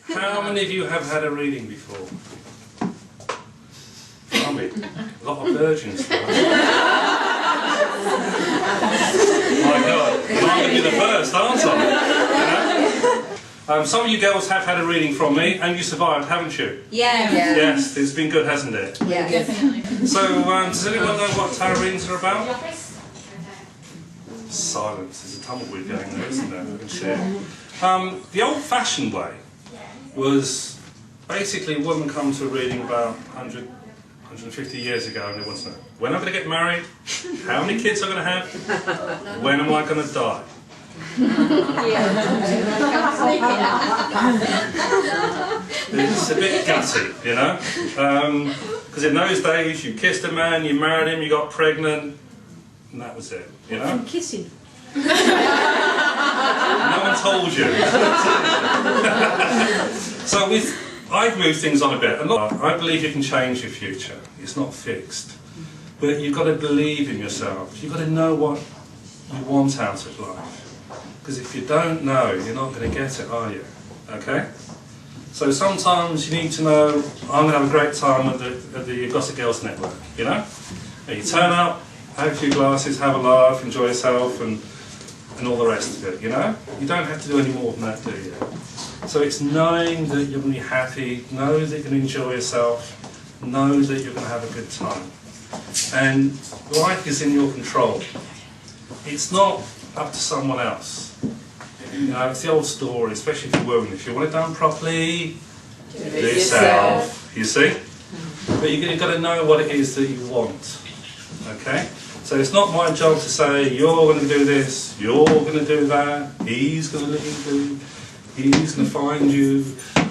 How many of you have had a reading before? I mean, a lot of virgins. My God, I'm going to be the first, aren't I? You know? Some of you girls have had a reading from me, and you survived, haven't you? Yeah. Yes, it's been good, hasn't it? Yeah. Definitely. So, does anyone know what tarot readings are about? Silence. There's a tumbleweed going there, isn't there? I can see it. The old-fashioned way was basically a woman come to a reading about 150 years ago, and they want to know, when I'm going to get married, how many kids I'm going to have, when am I going to die? It's a bit gutty, you know, because in those days you kissed a man, you married him, you got pregnant, and that was it, you know. From kissing. No one told you. So I've moved things on a bit. I believe you can change your future. It's not fixed, but you've got to believe in yourself. You've got to know what you want out of life. Because if you don't know, you're not going to get it, are you? Okay? So sometimes you need to know, I'm going to have a great time at the Gossip Girls Network, you know? And you turn up, have a few glasses, have a laugh, enjoy yourself, and all the rest of it, you know? You don't have to do any more than that, do you? So it's knowing that you're going to be happy, know that you're going to enjoy yourself, know that you're going to have a good time. And life is in your control. It's not up to someone else. You know, it's the old story, especially if you're women. If you want it done properly, do it yourself. You see? But you've got to know what it is that you want. Okay? So it's not my job to say, you're going to do this, you're going to do that, he's going to leave you, he's going to find you,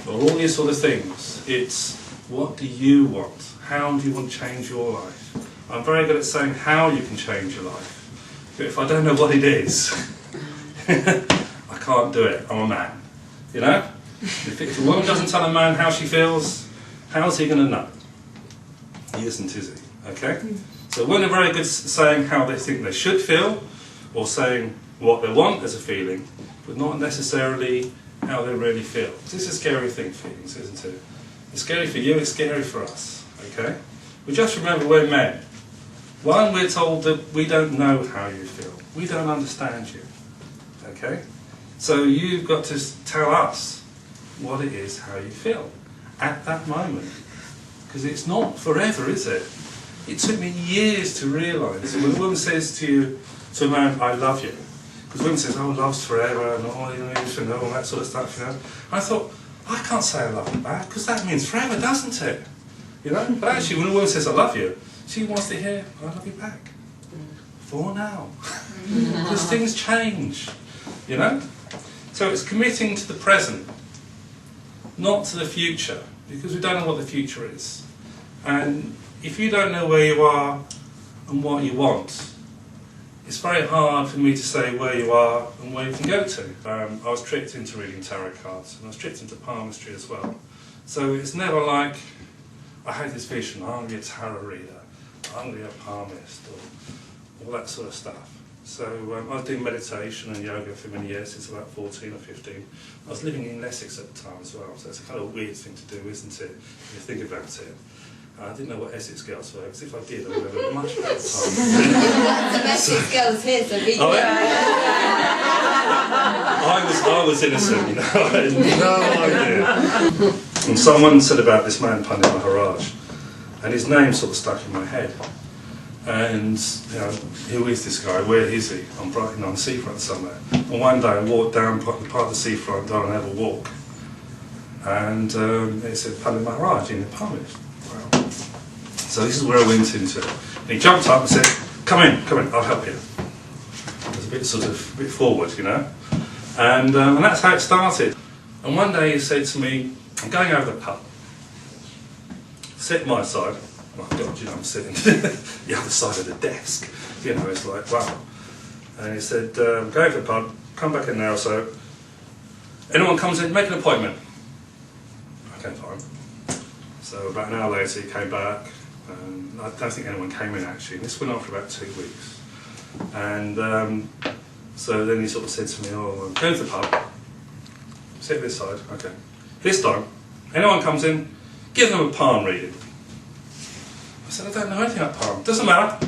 or all these sort of things. It's, what do you want? How do you want to change your life? I'm very good at saying how you can change your life. But if I don't know what it is, I can't do it. I'm a man. You know? If a woman doesn't tell a man how she feels, how's he going to know? He isn't, is he? Okay? So women are very good at saying how they think they should feel, or saying what they want as a feeling, but not necessarily how they really feel. This is a scary thing, feelings, isn't it? It's scary for you, it's scary for us. Okay? But just remember, we're men. One, we're told that we don't know how you feel. We don't understand you. Okay? So you've got to tell us what it is, how you feel at that moment. Because it's not forever, is it? It took me years to realise. When a woman says to you, to a man, I love you. Because women says, oh, love's forever, and all, you know, all that sort of stuff, you know. And I thought, I can't say I love you back, because that means forever, doesn't it? You know? But actually, when a woman says, I love you, she wants to hear, I love you back. For now. Because things change, you know? So it's committing to the present, not to the future, because we don't know what the future is. And if you don't know where you are and what you want, it's very hard for me to say where you are and where you can go to. I was tricked into reading tarot cards, and I was tricked into palmistry as well. So it's never like, I had this vision, I'm going to be a tarot reader, I'm going to be a palmist, or all that sort of stuff. So I was doing meditation and yoga for many years, since about 14 or 15. I was living in Essex at the time as well, so it's a kind of weird thing to do, isn't it, if you think about it. I didn't know what Essex girls were, because if I did, I would have had a much better time. Some Essex girls here, so be oh, yeah. I was innocent, you know, I had no idea. And someone said about this man, Pandit Maharaj, and his name sort of stuck in my head. And, you know, who is this guy? Where is he? I'm on the seafront somewhere. And one day I walked down part of the seafront, down and had a walk. And it said Pandit Maharaj in the palmist. Wow. So this is where I went into. And he jumped up and said, come in, I'll help you. I was a bit forward, you know. And that's how it started. And one day he said to me, I'm going over the pub. Sit my side. Oh God, you know, I'm sitting the other side of the desk. You know, it's like, wow. And he said, go over the pub, come back in an hour or so. Anyone comes in, make an appointment. Okay, fine. So about an hour later he came back. I don't think anyone came in actually. This went on for about 2 weeks. And so then he sort of said to me, oh, go to the pub, sit this side, okay. This time, anyone comes in, give them a palm reading. I said, I don't know anything about palm. Doesn't matter,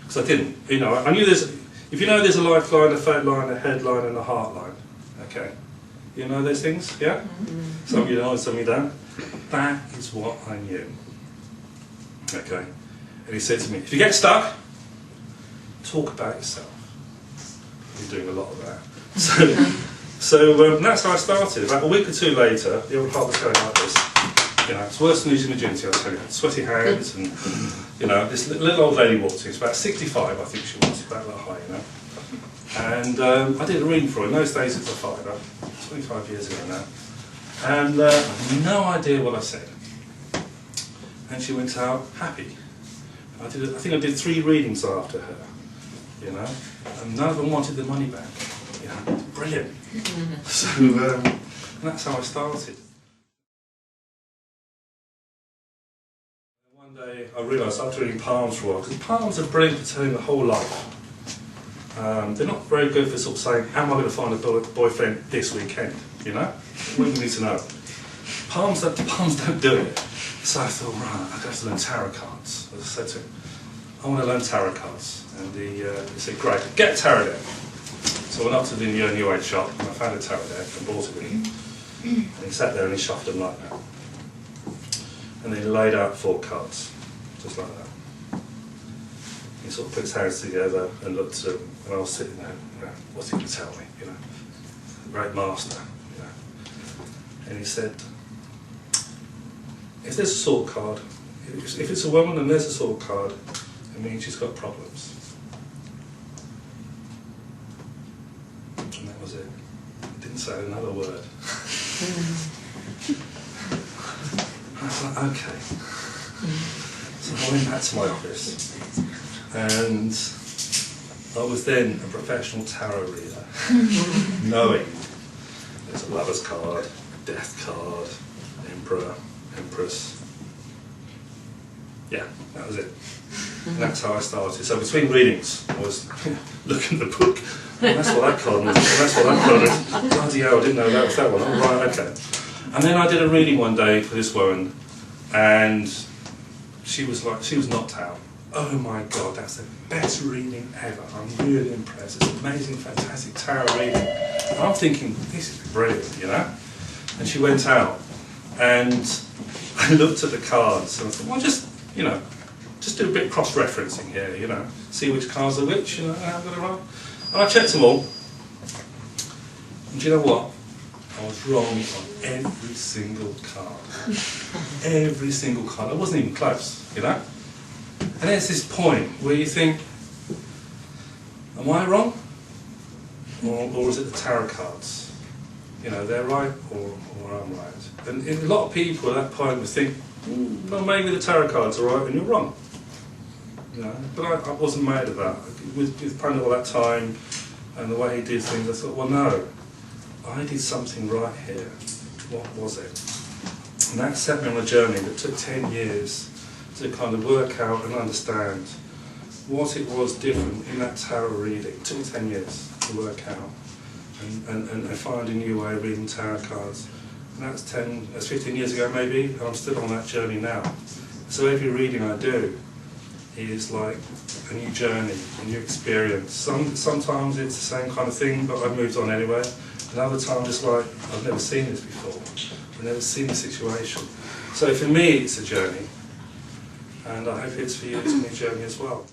because I didn't. You know, I knew there's, if you know there's a lifeline, a fate line, a headline, and a heart line. Okay, you know those things, yeah? Some of you know, some of you don't. That is what I knew. Okay, and he said to me, if you get stuck, talk about yourself. You're doing a lot of that. So that's how I started. About a week or two later, the old heart was going like this. You know, it's worse than losing virginity, I'll tell you. Sweaty hands, and you know, this little old lady walked in. It's about 65, I think she was, about that high, you know. And I did a reading for her. In those days, it's a fiver, 25 years ago now. And no idea what I said. And she went out happy. I think I did 3 readings after her, you know, and none of them wanted the money back. You know, brilliant. So and that's how I started. One day I realised after reading palms for a while, because palms are brilliant for telling the whole life. They're not very good for sort of saying, am I going to find a boyfriend this weekend? You know? What do you need to know? Palms don't do it. So I thought, right, I've got to learn tarot cards. I said to him, I want to learn tarot cards. And he said, great, get a tarot deck. So I went up to the New Age shop and I found a tarot deck and bought it with him. And he sat there and he shuffled them like that. And then he laid out 4 cards, just like that. He sort of put his hands together and looked at them, and I was sitting there, you know, what's he going to tell me, you know? Great master, you know. And he said, if there's a sword card, if it's a woman and there's a sword card, it means she's got problems. And that was it. I didn't say another word. I was like, okay. So I went back to my office, and I was then a professional tarot reader, knowing there's a lover's card, a death card, emperor, empress. Yeah, that was it. And that's how I started. So between readings, I was looking at the book. Oh, that's what that card was. Oh, that's what that card is. Bloody hell, I didn't know that was that one. Oh, right, okay. And then I did a reading one day for this woman, and she was knocked out. Oh my God, that's the best reading ever. I'm really impressed. It's amazing, fantastic tarot reading. And I'm thinking, this is brilliant, you know? And she went out, and I looked at the cards, and I thought, well, just, you know, just do a bit of cross-referencing here, you know, see which cards are which, you know, how I've got it right. And I checked them all, and do you know what? I was wrong on every single card. Every single card. I wasn't even close, you know? And there's this point where you think, am I wrong? Or is it the tarot cards? You know, they're right or I'm right. And a lot of people at that point would think, well, maybe the tarot cards are right and you're wrong. You know? But I wasn't made of that. With Pandit all that time and the way he did things, I thought, well, no, I did something right here. What was it? And that set me on a journey that took 10 years to kind of work out and understand what it was different in that tarot reading. It took me 10 years to work out and find a new way of reading tarot cards. And that's 15 years ago maybe, and I'm still on that journey now. So every reading I do is like a new journey, a new experience. Sometimes it's the same kind of thing, but I've moved on anyway. And other times it's like, I've never seen this before. I've never seen this situation. So for me, it's a journey. And I hope it's for you, it's a new journey as well.